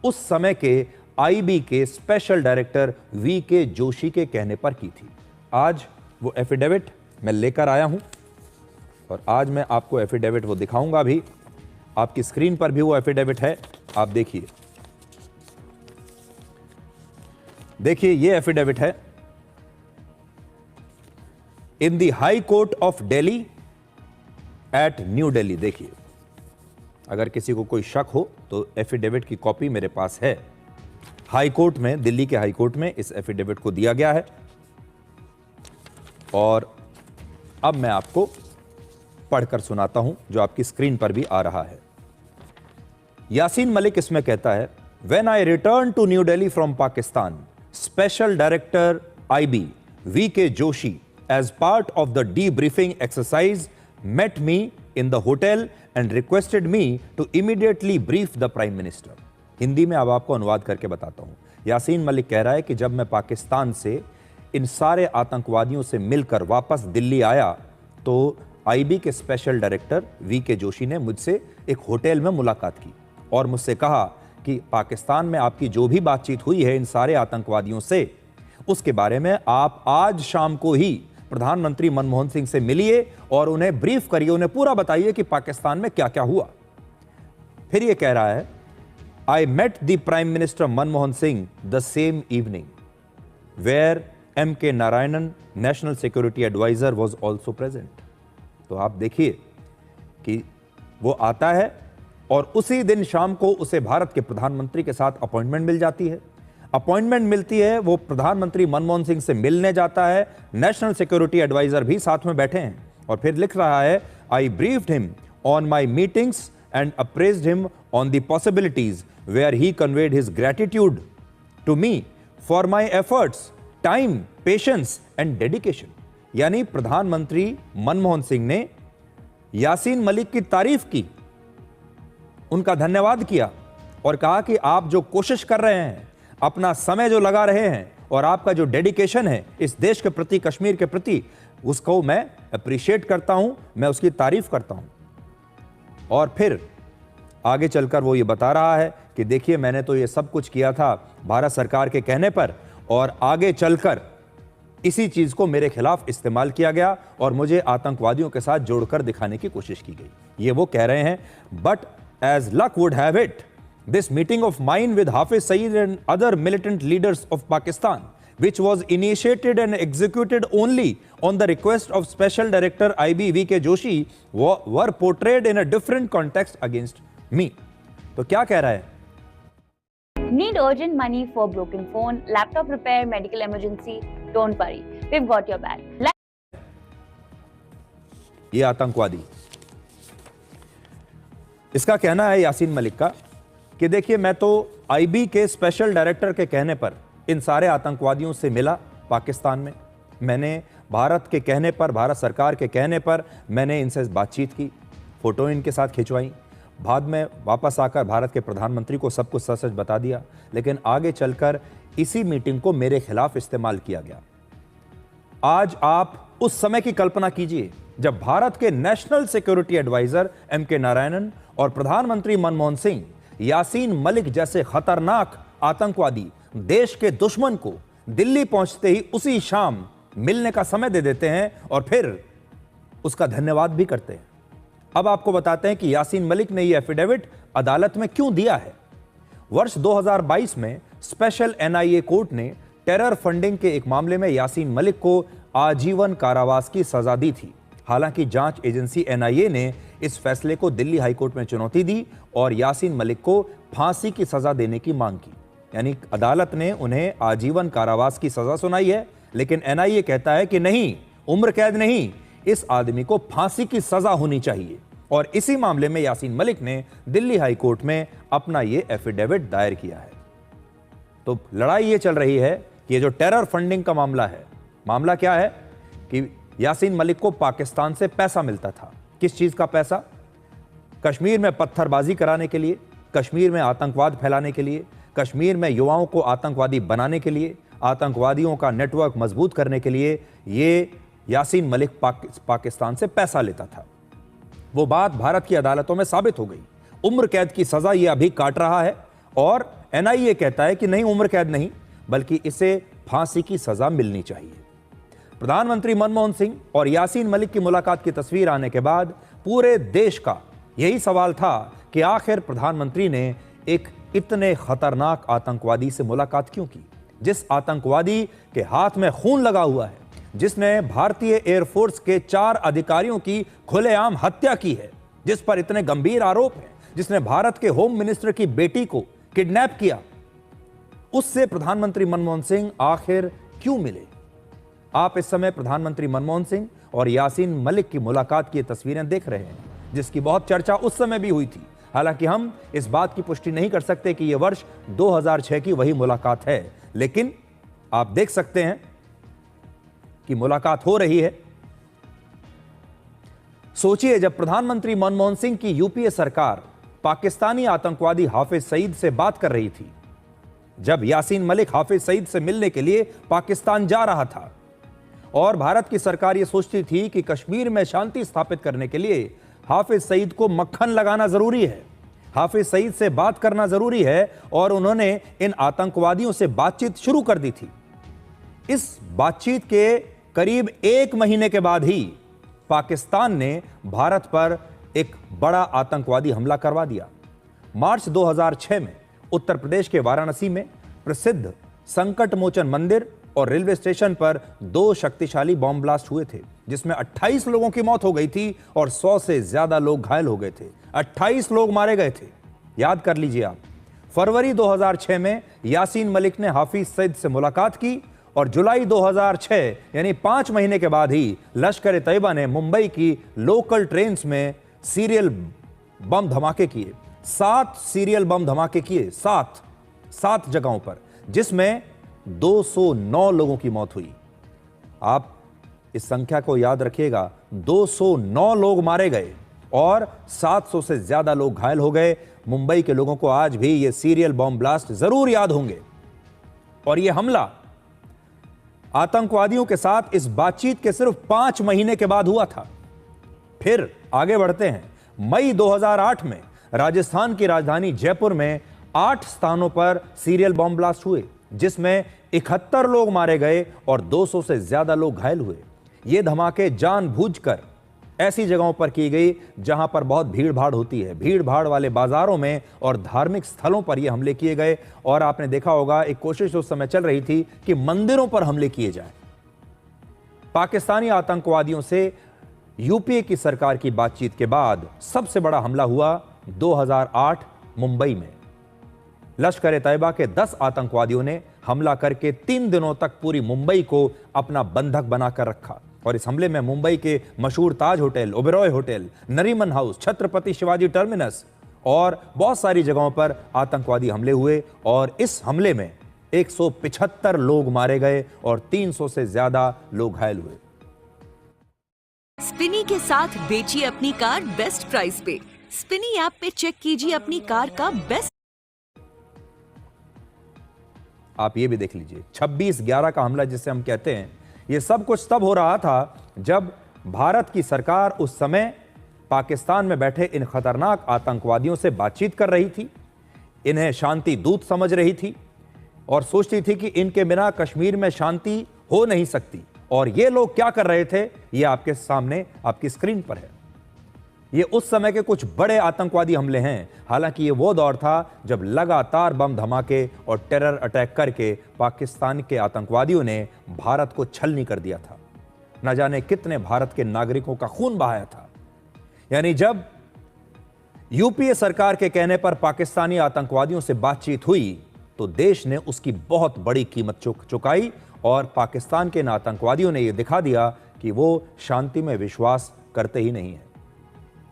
उस समय के आईबी के स्पेशल डायरेक्टर वीके जोशी के कहने पर की थी। आज वो एफिडेविट मैं लेकर आया हूं और आज मैं आपको एफिडेविट वो दिखाऊंगा भी। आपकी स्क्रीन पर भी वो एफिडेविट है, आप देखिए। देखिए ये एफिडेविट है in the high court of Delhi at New Delhi. देखिए, अगर किसी को कोई शक हो तो एफिडेविट की कॉपी मेरे पास है। हाई कोर्ट में, दिल्ली के हाई कोर्ट में इस एफिडेविट को दिया गया है और अब मैं आपको पढ़कर सुनाता हूं जो आपकी स्क्रीन पर भी आ रहा है। यासीन मलिक इसमें कहता है, when I return to New Delhi from Pakistan, special director IB VK Joshi as part of the debriefing exercise met me in the hotel and requested me to immediately brief the prime minister. Hindi में अब आपको अनुवाद करके बताता हूं। यासीन मलिक कह रहा है कि जब मैं पाकिस्तान से इन सारे आतंकवादियों से मिलकर वापस दिल्ली आया तो आईबी के स्पेशल डायरेक्टर वीके जोशी ने मुझसे एक होटल में मुलाकात की और मुझसे कहा कि पाकिस्तान में आपकी जो भी बातचीत हुई है इन सारे आतंकवादियों से, उसके बारे में आप आज शाम को ही प्रधानमंत्री मनमोहन सिंह से मिलिए और उन्हें ब्रीफ करिए, उन्हें पूरा बताइए कि पाकिस्तान में क्या क्या हुआ। फिर यह कह रहा है, I met the prime minister Manmohan Singh the same evening where MK. Narayanan national security adviser was also present. तो आप देखिए कि वो आता है और उसी दिन शाम को उसे भारत के प्रधानमंत्री के साथ अपॉइंटमेंट मिल जाती है। अपॉइंटमेंट मिलती है, वो प्रधानमंत्री मनमोहन सिंह से मिलने जाता है, नेशनल सिक्योरिटी एडवाइजर भी साथ में बैठे हैं और फिर लिख रहा है, I briefed him on my meetings and apprised him on the possibilities where he conveyed his gratitude to me for my efforts, time, patience and dedication. यानी प्रधानमंत्री मनमोहन सिंह ने यासीन मलिक की तारीफ की, उनका धन्यवाद किया और कहा कि आप जो कोशिश कर रहे हैं, अपना समय जो लगा रहे हैं और आपका जो डेडिकेशन है इस देश के प्रति, कश्मीर के प्रति, उसको मैं अप्रिशिएट करता हूं, मैं उसकी तारीफ करता हूं। और फिर आगे चलकर वो ये बता रहा है कि देखिए मैंने तो ये सब कुछ किया था भारत सरकार के कहने पर और आगे चलकर इसी चीज को मेरे खिलाफ इस्तेमाल किया गया और मुझे आतंकवादियों के साथ जोड़कर दिखाने की कोशिश की गई, ये वो कह रहे हैं। But as luck would have it, this meeting of mine with Hafiz Saeed and other militant leaders of Pakistan, which was initiated and executed only on the request of Special Director IB VK Joshi, were portrayed in a different context against me. तो क्या कह रहा है? Need urgent money for broken phone, laptop repair, medical emergency? Don't worry, we've got your back. ये आतंकवादी, इसका कहना है यासीन मलिक का कि देखिए मैं तो आईबी के स्पेशल डायरेक्टर के कहने पर इन सारे आतंकवादियों से मिला पाकिस्तान में, मैंने भारत के कहने पर, भारत सरकार के कहने पर मैंने इनसे बातचीत की, फोटो इनके साथ खिंचवाई, बाद में वापस आकर भारत के प्रधानमंत्री को सब कुछ सच सच बता दिया, लेकिन आगे चलकर इसी मीटिंग को मेरे खिलाफ इस्तेमाल किया गया। आज आप उस समय की कल्पना कीजिए जब भारत के national security adviser MK. Narayanan और प्रधानमंत्री मनमोहन सिंह यासीन मलिक जैसे खतरनाक आतंकवादी देश के दुश्मन को दिल्ली पहुंचते ही उसी शाम मिलने का समय दे देते हैं और फिर उसका धन्यवाद भी करते हैं। अब आपको बताते हैं कि यासीन मलिक ने यह एफिडेविट अदालत में क्यों दिया है। वर्ष 2022 में स्पेशल एनआईए कोर्ट ने टेरर फंडिंग के एक मामले में यासीन मलिक को आजीवन कारावास की सजा दी थी। हालांकि जांच एजेंसी एनआईए ने इस फैसले को दिल्ली हाईकोर्ट में चुनौती दी और यासीन मलिक को फांसी की सजा देने की मांग की। यानी अदालत ने उन्हें आजीवन कारावास की सजा सुनाई है, लेकिन एनआईए कहता है कि नहीं, उम्र कैद नहीं, इस आदमी को फांसी की सजा होनी चाहिए। और इसी मामले में यासीन मलिक ने दिल्ली हाईकोर्ट में अपना ये एफिडेविट दायर किया है। तो लड़ाई ये चल रही है कि ये जो टेरर फंडिंग का मामला है, मामला क्या है कि यासीन मलिक को पाकिस्तान से पैसा मिलता था। किस चीज का पैसा? कश्मीर में पत्थरबाजी कराने के लिए, कश्मीर में आतंकवाद फैलाने के लिए, कश्मीर में युवाओं को आतंकवादी बनाने के लिए, आतंकवादियों का नेटवर्क मजबूत करने के लिए ये यासीन मलिक पाकिस्तान से पैसा लेता था। वो बात भारत की अदालतों में साबित हो गई। उम्र कैद की सजा ये अभी काट रहा है और एनआईए कहता है कि नहीं, उम्र कैद नहीं, बल्कि इसे फांसी की सजा मिलनी चाहिए। प्रधानमंत्री मनमोहन सिंह और यासीन मलिक की मुलाकात की तस्वीर आने के बाद पूरे देश का यही सवाल था कि आखिर प्रधानमंत्री ने एक इतने खतरनाक आतंकवादी से मुलाकात क्यों की, जिस आतंकवादी के हाथ में खून लगा हुआ है, जिसने भारतीय एयरफोर्स के 4 अधिकारियों की खुलेआम हत्या की है, जिस पर इतने गंभीर आरोप हैं, जिसने भारत के होम मिनिस्टर की बेटी को किडनैप किया। उससे प्रधानमंत्री मनमोहन सिंह आखिर क्यों मिले? आप इस समय प्रधानमंत्री मनमोहन सिंह और यासीन मलिक की मुलाकात की तस्वीरें देख रहे हैं, जिसकी बहुत चर्चा उस समय भी हुई थी। हालांकि हम इस बात की पुष्टि नहीं कर सकते कि यह वर्ष 2006 की वही मुलाकात है, लेकिन आप देख सकते हैं कि मुलाकात हो रही है। सोचिए, जब प्रधानमंत्री मनमोहन सिंह की यूपीए सरकार पाकिस्तानी आतंकवादी हाफिज सईद से बात कर रही थी, जब यासीन मलिक हाफिज सईद से मिलने के लिए पाकिस्तान जा रहा था और भारत की सरकार यह सोचती थी कि कश्मीर में शांति स्थापित करने के लिए हाफिज सईद को मक्खन लगाना जरूरी है, हाफिज सईद से बात करना जरूरी है, और उन्होंने इन आतंकवादियों से बातचीत शुरू कर दी थी। इस बातचीत के करीब 1 महीने के बाद ही पाकिस्तान ने भारत पर एक बड़ा आतंकवादी हमला करवा दिया। मार्च 2006 में उत्तर प्रदेश के वाराणसी में प्रसिद्ध संकट मोचन मंदिर और रेलवे स्टेशन पर 2 शक्तिशाली बॉम्ब ब्लास्ट हुए थे, जिसमें 28 लोगों की मौत हो गई थी और 100 से ज्यादा लोग घायल हो गए थे। 28 लोग मारे गए थे। याद कर लीजिए आप। फरवरी 2006 में यासीन मलिक ने हाफिज सईद से मुलाकात की और जुलाई 2006 यानी 5 महीने के बाद ही लश्कर तैयबा ने मुंबई की लोकल ट्रेन्स में सीरियल बम धमाके किए। 7 सीरियल बम धमाके किए, 7 जगहों पर, जिसमें 209 लोगों की मौत हुई। आप इस संख्या को याद रखिएगा, 209 लोग मारे गए और 700 से ज्यादा लोग घायल हो गए। मुंबई के लोगों को आज भी ये सीरियल बॉम्ब ब्लास्ट जरूर याद होंगे। और यह हमला आतंकवादियों के साथ इस बातचीत के सिर्फ 5 महीने के बाद हुआ था। फिर आगे बढ़ते हैं। मई 2008 में राजस्थान की राजधानी जयपुर में 8 स्थानों पर सीरियल बॉम्ब ब्लास्ट हुए, जिसमें 71 लोग मारे गए और 200 से ज्यादा लोग घायल हुए। ये धमाके जानबूझकर ऐसी जगहों पर की गई जहां पर बहुत भीड़ भाड़ होती है। भीड़ भाड़ वाले बाजारों में और धार्मिक स्थलों पर यह हमले किए गए। और आपने देखा होगा, एक कोशिश उस समय चल रही थी कि मंदिरों पर हमले किए जाएं। पाकिस्तानी आतंकवादियों से यूपीए की सरकार की बातचीत के बाद सबसे बड़ा हमला हुआ 2008 मुंबई में। लश्कर तैयबा के 10 आतंकवादियों ने हमला करके 3 दिनों तक पूरी मुंबई को अपना बंधक बनाकर रखा। और इस हमले में मुंबई के मशहूर Taj Hotel, Oberoi Hotel, Nariman House, Chhatrapati Shivaji Terminus और बहुत सारी जगहों पर आतंकवादी हमले हुए। और इस हमले में 175 लोग मारे गए और 300 से ज्यादा लोग घायल हुए। स्पिनी के साथ बेचिए अपनी कार बेस्ट प्राइस पे। स्पिनी ऐप पे चेक कीजिए अपनी कार का बेस्ट। आप ये भी देख लीजिए, 26/11 का हमला जिसे हम कहते हैं, ये सब कुछ तब हो रहा था जब भारत की सरकार उस समय पाकिस्तान में बैठे इन खतरनाक आतंकवादियों से बातचीत कर रही थी, इन्हें शांति दूत समझ रही थी और सोचती थी कि इनके बिना कश्मीर में शांति हो नहीं सकती। और ये लोग क्या कर रहे थे, ये आपके सामने आपकी स्क्रीन पर है। ये उस समय के कुछ बड़े आतंकवादी हमले हैं। हालांकि ये वो दौर था जब लगातार बम धमाके और टेरर अटैक करके पाकिस्तान के आतंकवादियों ने भारत को छलनी कर दिया था। न जाने कितने भारत के नागरिकों का खून बहाया था। यानी जब यूपीए सरकार के कहने पर पाकिस्तानी आतंकवादियों से बातचीत हुई तो देश ने उसकी बहुत बड़ी कीमत चुकाई और पाकिस्तान के इन आतंकवादियों ने यह दिखा दिया कि वो शांति में विश्वास करते ही नहीं है।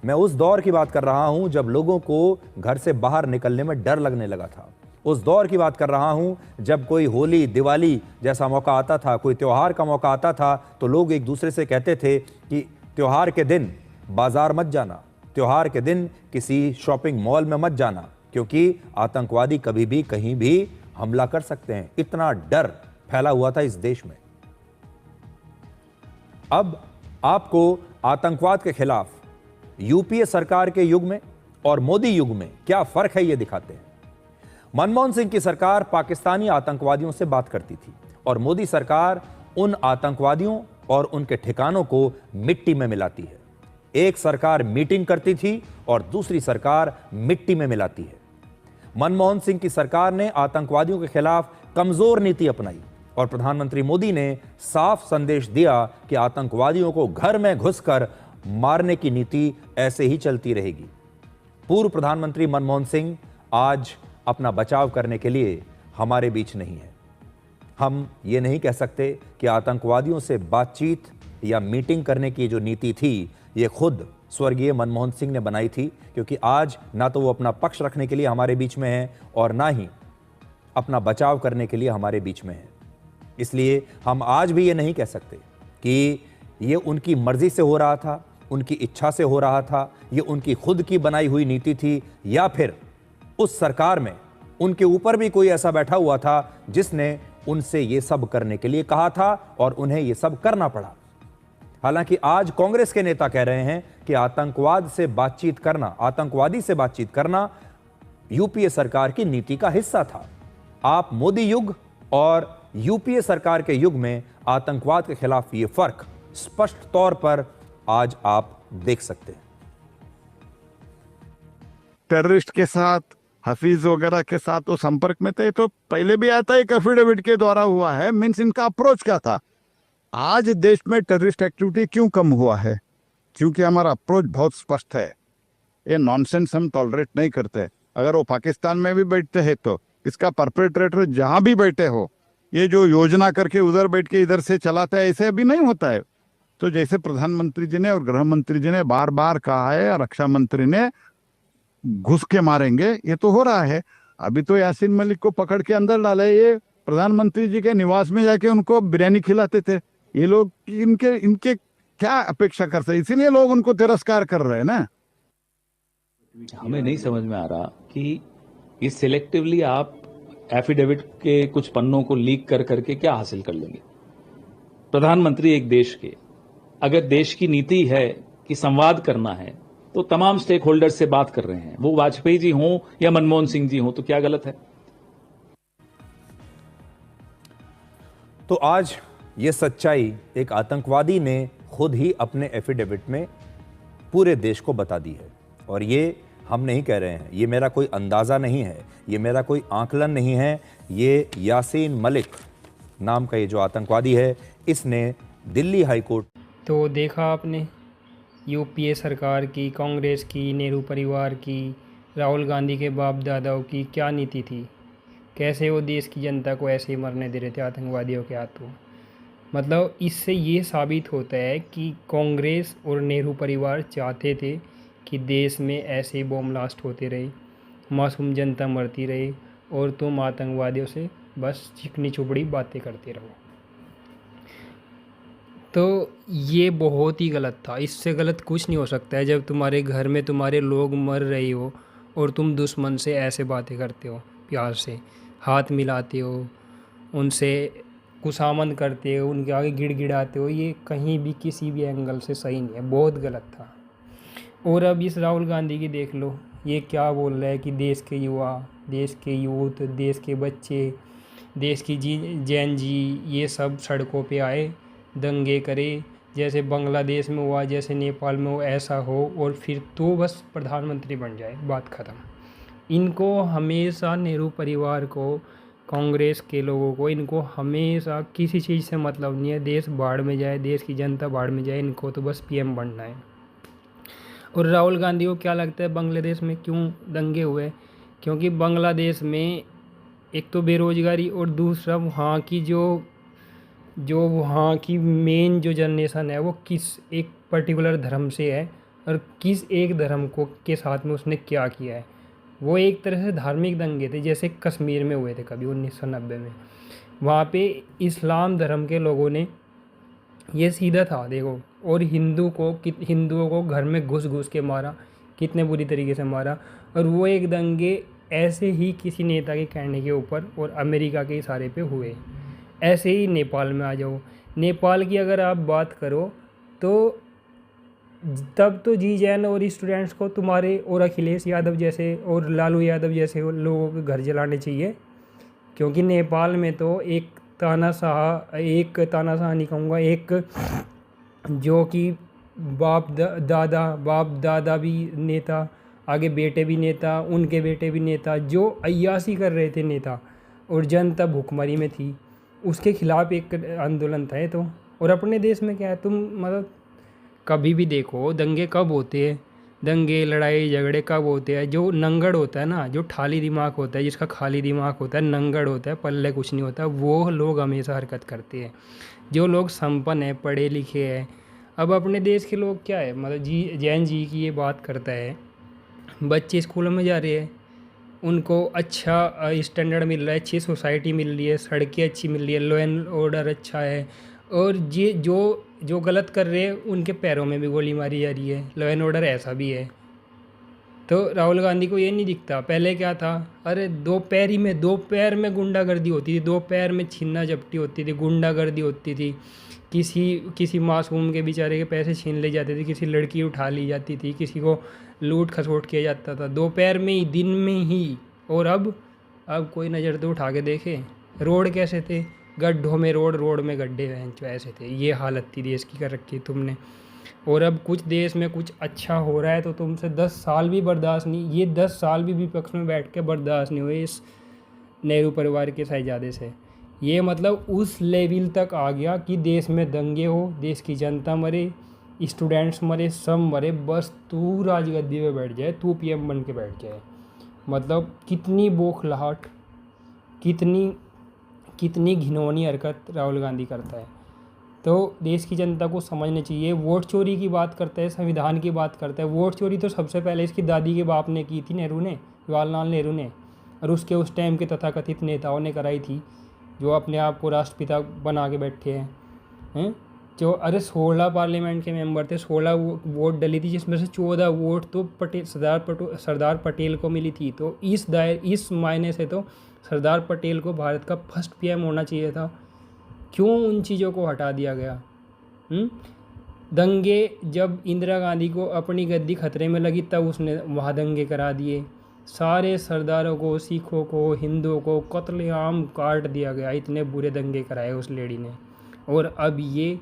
मैं उस दौर की बात कर रहा हूं जब लोगों को घर से बाहर निकलने में डर लगने लगा था। उस दौर की बात कर रहा हूं जब कोई होली, दिवाली जैसा मौका आता था, कोई त्योहार का मौका आता था, तो लोग एक दूसरे से कहते थे कि त्योहार के दिन बाजार मत जाना, त्योहार के दिन किसी शॉपिंग मॉल में मत जाना, क्योंकि आतंकवादी कभी भी कहीं भी हमला कर सकते हैं। इतना डर फैला हुआ था इस देश में। अब आपको आतंकवाद के खिलाफ यूपीए सरकार के युग में और मोदी युग में क्या फर्क है, यह दिखाते हैं। मनमोहन सिंह की सरकार पाकिस्तानी आतंकवादियों से बात करती थी और मोदी सरकार उन आतंकवादियों और उनके ठिकानों को मिट्टी में मिलाती है। एक सरकार मीटिंग करती थी और दूसरी सरकार मिट्टी में मिलाती है। मनमोहन सिंह की सरकार ने आतंकवादियों के खिलाफ कमजोर नीति अपनाई और प्रधानमंत्री मोदी ने साफ संदेश दिया कि आतंकवादियों को घर में घुसकर मारने की नीति ऐसे ही चलती रहेगी। पूर्व प्रधानमंत्री मनमोहन सिंह आज अपना बचाव करने के लिए हमारे बीच नहीं है। हम ये नहीं कह सकते कि आतंकवादियों से बातचीत या मीटिंग करने की जो नीति थी ये खुद स्वर्गीय मनमोहन सिंह ने बनाई थी, क्योंकि आज ना तो वो अपना पक्ष रखने के लिए हमारे बीच में है और ना ही अपना बचाव करने के लिए हमारे बीच में है। इसलिए हम आज भी ये नहीं कह सकते कि ये उनकी मर्जी से हो रहा था, उनकी इच्छा से हो रहा था, ये उनकी खुद की बनाई हुई नीति थी, या फिर उस सरकार में उनके ऊपर भी कोई ऐसा बैठा हुआ था जिसने उनसे ये सब करने के लिए कहा था और उन्हें ये सब करना पड़ा। हालांकि आज कांग्रेस के नेता कह रहे हैं कि आतंकवादी से बातचीत करना यूपीए सरकार की नीति का हिस्सा था। आप मोदी युग और यूपीए सरकार के युग में आतंकवाद के खिलाफ ये फर्क स्पष्ट तौर पर आज आप देख सकते हैं। टेररिस्ट के साथ, हफीज वगैरह के साथ वो संपर्क में थे, तो पहले भी आता है एफिडेविट के द्वारा हुआ है। मीन्स इनका अप्रोच क्या था। आज देश में टेररिस्ट एक्टिविटी क्यों कम हुआ है? क्योंकि हमारा अप्रोच बहुत स्पष्ट है। ये नॉनसेंस हम टॉलरेट नहीं करते। अगर वो पाकिस्तान में भी बैठते हैं तो इसका परपेट्रेटर जहां भी बैठे हो, ये जो योजना करके उधर बैठ के इधर से चलाता है, ऐसे अभी नहीं होता है। तो जैसे प्रधानमंत्री जी ने और गृह मंत्री जी ने बार बार कहा है, रक्षा मंत्री ने घुस के मारेंगे, ये तो हो रहा है। अभी तो यासीन मलिक को पकड़ के अंदर डाले, ये प्रधानमंत्री जी के निवास में जाके उनको बिरयानी खिलाते थे। ये लोग इनके क्या अपेक्षा करते हैं, इसीलिए लोग उनको तिरस्कार कर रहे हैं ना। हमें नहीं समझ में आ रहा कि ये सिलेक्टिवली आप एफिडेविट के कुछ पन्नों को लीक कर करके क्या हासिल कर लेंगे। प्रधानमंत्री एक देश के, अगर देश की नीति है कि संवाद करना है तो तमाम स्टेक होल्डर से बात कर रहे हैं, वो वाजपेयी जी हों या मनमोहन सिंह जी हों, तो क्या गलत है? तो आज ये सच्चाई एक आतंकवादी ने खुद ही अपने एफिडेविट में पूरे देश को बता दी है। और ये हम नहीं कह रहे हैं, ये मेरा कोई अंदाज़ा नहीं है, ये मेरा कोई आकलन नहीं है। ये यासीन मलिक नाम का ये जो आतंकवादी है, इसने दिल्ली हाई कोर्ट। तो देखा आपने यूपीए सरकार की, कांग्रेस की, नेहरू परिवार की, राहुल गांधी के बाप दादाओं की क्या नीति थी। कैसे वो देश की जनता को ऐसे ही मरने दे रहे थे आतंकवादियों के हाथों। मतलब इससे ये साबित होता है कि कांग्रेस और नेहरू परिवार चाहते थे कि देश में ऐसे बॉम्ब ब्लास्ट होते रहे, मासूम जनता मरती रही और तुम आतंकवादियों से बस चिकनी चुपड़ी बातें करते रहो। तो ये बहुत ही गलत था। इससे गलत कुछ नहीं हो सकता है जब तुम्हारे घर में तुम्हारे लोग मर रहे हो और तुम दुश्मन से ऐसे बातें करते हो, प्यार से हाथ मिलाते हो, उनसे खुशामद करते हो, उनके आगे गिड़गिड़ाते हो। ये कहीं भी किसी भी एंगल से सही नहीं है, बहुत गलत था। और अब इस राहुल गांधी की देख लो, ये क्या बोल रहा है कि देश के युवा, देश के यूथ, देश के बच्चे, देश की जैन जी ये सब सड़कों पे आए, दंगे करे, जैसे बांग्लादेश में हुआ, जैसे नेपाल में हो, ऐसा हो और फिर तो बस प्रधानमंत्री बन जाए, बात ख़त्म। इनको हमेशा, नेहरू परिवार को, कांग्रेस के लोगों को, इनको हमेशा किसी चीज़ से मतलब नहीं है। देश बाढ़ में जाए, देश की जनता बाढ़ में जाए, इनको तो बस पीएम बनना है। और राहुल गांधी को क्या लगता है बांग्लादेश में क्यों दंगे हुए? क्योंकि बांग्लादेश में एक तो बेरोजगारी और दूसरा वहाँ की जो वहाँ की मेन जो जनरेशन है वो किस एक पर्टिकुलर धर्म से है और किस एक धर्म को के साथ में उसने क्या किया है। वो एक तरह से धार्मिक दंगे थे, जैसे कश्मीर में हुए थे कभी 1990 में। वहाँ पे इस्लाम धर्म के लोगों ने, ये सीधा था देखो, और हिंदुओं को घर में घुस घुस के मारा, कितने बुरी तरीके से मारा। और वो एक दंगे ऐसे ही किसी नेता के कहने के ऊपर और अमेरिका के इशारे पे हुए। ऐसे ही नेपाल में आ जाओ, नेपाल की अगर आप बात करो तो तब तो जी जैन और स्टूडेंट्स को तुम्हारे और अखिलेश यादव जैसे और लालू यादव जैसे लोगों के घर जलाने चाहिए, क्योंकि नेपाल में तो एक तानाशाह नहीं कहूँगा, एक जो कि बाप दादा भी नेता, आगे बेटे भी नेता, उनके बेटे भी नेता, जो अय्याशी कर रहे थे नेता, और जनता भूखमरी में थी, उसके खिलाफ एक आंदोलन था ये तो। और अपने देश में क्या है, तुम मतलब कभी भी देखो दंगे कब होते हैं, दंगे लड़ाई झगड़े कब होते हैं, जो नंगड़ होता है ना, जो खाली दिमाग होता है, जिसका खाली दिमाग होता है, नंगड़ होता है, पल्ले कुछ नहीं होता, वो लोग हमेशा हरकत करते हैं। जो लोग संपन्न हैं, पढ़े लिखे हैं, अब अपने देश के लोग क्या है, मतलब जैन जी की ये बात करता है, बच्चे स्कूलों में जा रहे हैं, उनको अच्छा स्टैंडर्ड मिल रहा है, अच्छी सोसाइटी मिल रही है, सड़कें अच्छी मिल रही है, लॉ एंड ऑर्डर अच्छा है, और ये जो गलत कर रहे हैं उनके पैरों में भी गोली मारी जा रही है, लॉ एंड ऑर्डर ऐसा भी है। तो राहुल गांधी को ये नहीं दिखता। पहले क्या था, अरे दो पैर में गुंडागर्दी होती थी, दो पैर में छीना झपटी होती थी, गुंडागर्दी होती थी, किसी मासूम के बेचारे के पैसे छीन ले जाते थे, किसी लड़की उठा ली जाती थी, किसी को लूट खसोट किया जाता था, दो पैर में ही, दिन में ही। और अब कोई नज़र तो उठा के देखे, रोड कैसे थे, गड्ढों में रोड में गड्ढे ऐसे थे, ये हालत थी देश की कर रखी तुमने। और अब कुछ देश में कुछ अच्छा हो रहा है तो तुमसे 10 साल भी बर्दाश्त नहीं, ये 10 साल भी विपक्ष में बैठ के बर्दाश्त नहीं हुए इस नेहरू परिवार के साहिबजादे से। ये मतलब उस लेवल तक आ गया कि देश में दंगे हो, देश की जनता मरे, स्टूडेंट्स मरे, सब मरे, बस तू राजगद्दी पे बैठ जाए, तू पीएम बन के बैठ जाए। मतलब कितनी बौखलाहट, कितनी घिनौनी हरकत राहुल गांधी करता है। तो देश की जनता को समझना चाहिए। वोट चोरी की बात करता है, संविधान की बात करता है, वोट चोरी तो सबसे पहले इसकी दादी के बाप ने की थी, जवाहरलाल नेहरू ने, और उसके उस टाइम के तथाकथित नेताओं ने कराई थी, जो अपने आप को राष्ट्रपिता बना के बैठे हैं। जो 16 पार्लियामेंट के मेंबर थे, 16 वोट डली थी, जिसमें से 14 वोट तो सरदार पटेल को मिली थी। तो इस मायने से तो सरदार पटेल को भारत का फर्स्ट पीएम होना चाहिए था। क्यों उन चीज़ों को हटा दिया गया? दंगे, जब इंदिरा गांधी को अपनी गद्दी खतरे में लगी तब उसने वहाँ दंगे करा दिए, सारे सरदारों को, सिखों को, हिंदुओं को कत्लेआम काट दिया गया, इतने बुरे दंगे कराए उस लेडी ने। और अब ये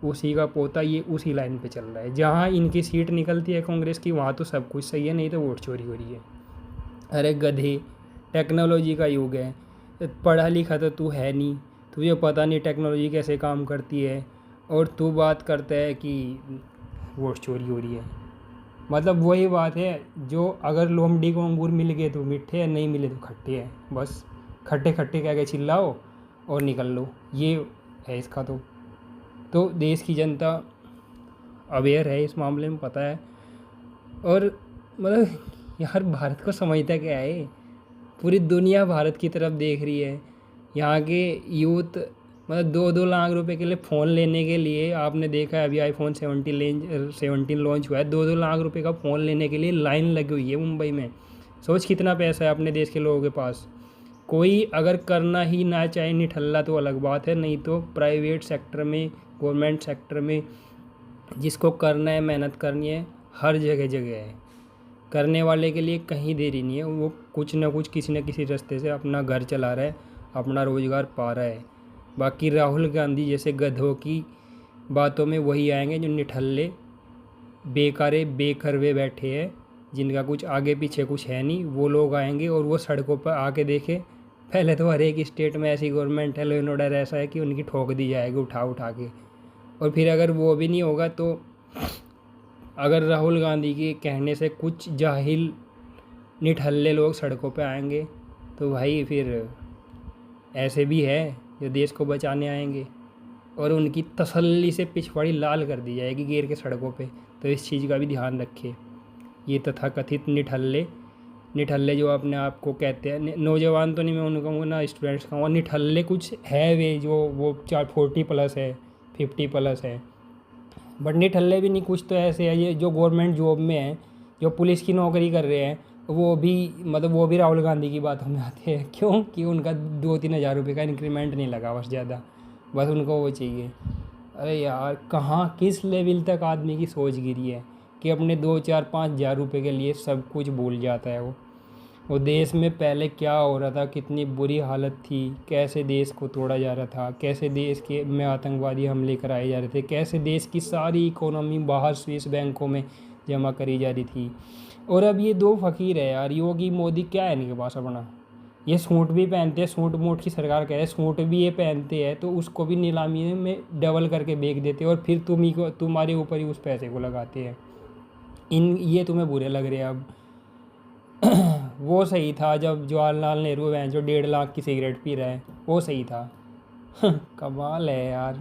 उसी का पोता, ये उसी लाइन पे चल रहा है। जहाँ इनकी सीट निकलती है कांग्रेस की, वहाँ तो सब कुछ सही है, नहीं तो वोट चोरी हो रही है। अरे गधे, टेक्नोलॉजी का युग है, पढ़ा लिखा तो तू है नहीं, तुझे पता नहीं टेक्नोलॉजी कैसे काम करती है, और तू बात करता है कि वोट चोरी हो रही है। मतलब वही बात है, जो अगर लोमड़ी को अंगूर मिल गए तो मीठे हैं, नहीं मिले तो खट्टे हैं, बस खट्टे खट्टे कह के चिल्लाओ और निकल लो, ये है इसका। तो देश की जनता अवेयर है इस मामले में, पता है। और मतलब यार, भारत को समझता क्या है, पूरी दुनिया भारत की तरफ देख रही है। यहाँ के यूथ मतलब 2-2 लाख रुपए के लिए फ़ोन लेने के लिए, आपने देखा है अभी iPhone 17 लॉन्च हुआ है, 2-2 लाख रुपए का फ़ोन लेने के लिए लाइन लगी हुई है मुंबई में। सोच कितना पैसा है अपने देश के लोगों के पास। कोई अगर करना ही ना चाहे निठल्ला तो अलग बात है, नहीं तो प्राइवेट सेक्टर में, गवर्नमेंट सेक्टर में जिसको करना है, मेहनत करनी है, हर जगह है। करने वाले के लिए कहीं देरी नहीं है, वो कुछ ना कुछ किसी न किसी रास्ते से अपना घर चला रहा है, अपना रोज़गार पा रहा है। बाकी राहुल गांधी जैसे गधों की बातों में वही आएंगे जो निठल्ले बेकारे बेखरवे बैठे हैं, जिनका कुछ आगे पीछे कुछ है नहीं, वो लोग आएंगे और वो सड़कों पर आके देखे। पहले तो हर एक स्टेट में ऐसी गवर्नमेंट है, लॉ एंड ऑर्डर ऐसा है कि उनकी ठोक दी जाएगी उठा के। और फिर अगर वो भी नहीं होगा तो अगर राहुल गांधी के कहने से कुछ जाहिल निठल्ले लोग सड़कों पे आएंगे तो भाई फिर ऐसे भी है जो देश को बचाने आएंगे, और उनकी तसल्ली से पिछवाड़ी लाल कर दी जाएगी घेर के सड़कों पे। तो इस चीज़ का भी ध्यान रखें। ये तथाकथित निठल्ले जो अपने आप को कहते हैं, नौजवान तो नहीं मैं उनको कहूँगा ना, स्टूडेंट्स कहूँगा, निठल्ले कुछ है वे जो वो 40+ है, 50+ है, बट निठल्ले भी नहीं, कुछ तो ऐसे है ये जो गवर्नमेंट जॉब में है, जो पुलिस की नौकरी कर रहे हैं, वो भी राहुल गांधी की बातों में आते हैं। क्यों कि उनका 2-3 हज़ार रुपये का इंक्रीमेंट नहीं लगा बस ज़्यादा, बस उनको वो चाहिए। अरे यार, कहाँ किस लेवल तक आदमी की सोच गिरी है। कि अपने 2-4-5 हज़ार रुपये के लिए सब कुछ भूल जाता है वो देश में पहले क्या हो रहा था, कितनी बुरी हालत थी, कैसे देश को तोड़ा जा रहा था, कैसे देश के में आतंकवादी हमले कराए जा रहे थे, कैसे देश की सारी इकोनॉमी बाहर स्विस बैंकों में जमा करी जा रही थी। और अब ये दो फ़कीर है यार, योगी मोदी, क्या है इनके पास अपना, ये सूट भी पहनते हैं, सूट मूट की सरकार कह रहे हैं, सूट भी ये पहनते हैं, तो उसको भी नीलामी में डबल करके बेच देते हैं और फिर तुम्हारे ऊपर ही उस पैसे को लगाते हैं। ये तुम्हें बुरे लग रहे हैं अब। वो सही था जब जवाहरलाल नेहरू जो 1.5 लाख की सिगरेट पी रहा है, वो सही था। कमाल है यार,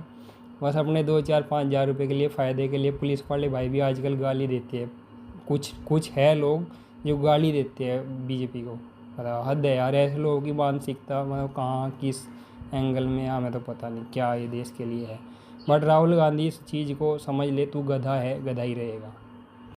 बस अपने 2-4-5 हज़ार रुपये के लिए, फ़ायदे के लिए पुलिस वाले भाई भी आजकल गाली देते हैं। कुछ है लोग जो गाली देते हैं बीजेपी को, पता हद है यार, ऐसे लोगों की मानसिकता मतलब कहाँ किस एंगल में, हमें तो पता नहीं क्या ये देश के लिए है। बट राहुल गांधी इस चीज़ को समझ ले, तू गधा है, गधा ही रहेगा।